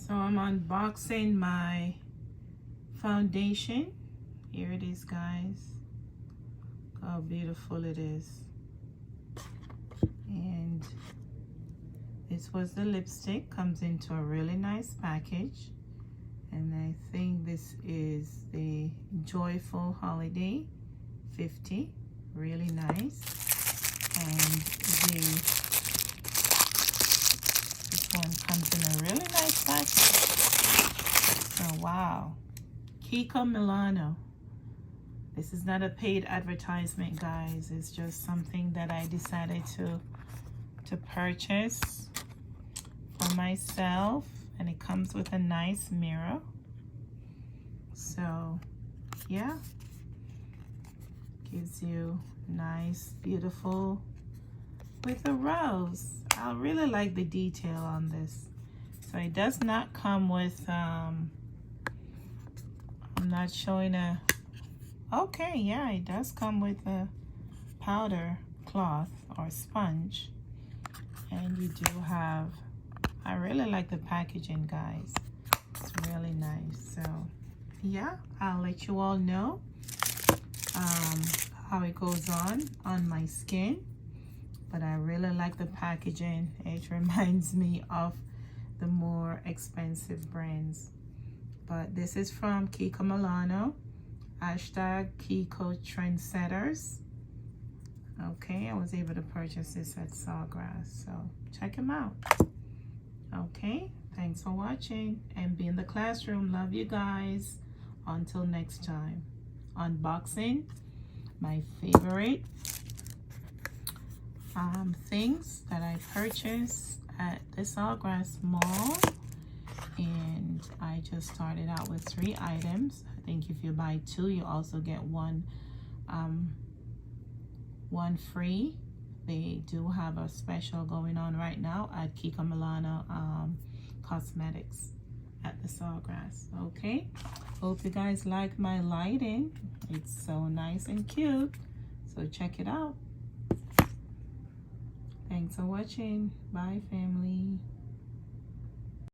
So I'm unboxing my foundation. Here it is, guys. Look how beautiful it is. And this was the lipstick. Comes into a really nice package. And I think this is the Joyful Holiday 50. Really nice. And this one comes in a really nice package. So wow. Kiko Milano. This is not a paid advertisement, guys. It's just something that I decided to purchase for myself. And it comes with a nice mirror. So yeah, gives you nice, beautiful with a rose. I really like the detail on this. So it does not come with I'm not showing a, okay, yeah, it does come with a powder cloth or sponge. And you do have, I really like the packaging, guys. It's really nice. So yeah, I'll let you all know how it goes on my skin. But I really like the packaging. It reminds me of the more expensive brands. But this is from Kiko Milano, hashtag Kiko Trendsetters. Okay, I was able to purchase this at Sawgrass, so check him out. Okay, thanks for watching and be in the classroom. Love you guys. Until next time. Unboxing my favorite things that I purchased at the Sawgrass Mall. And I just started out with 3 items. I think if you buy 2, you also get one free. They do have a special going on right now at Kiko Milano Cosmetics at the Sawgrass. Okay, hope you guys like my lighting. It's so nice and cute, so check it out. Thanks for watching. Bye, family.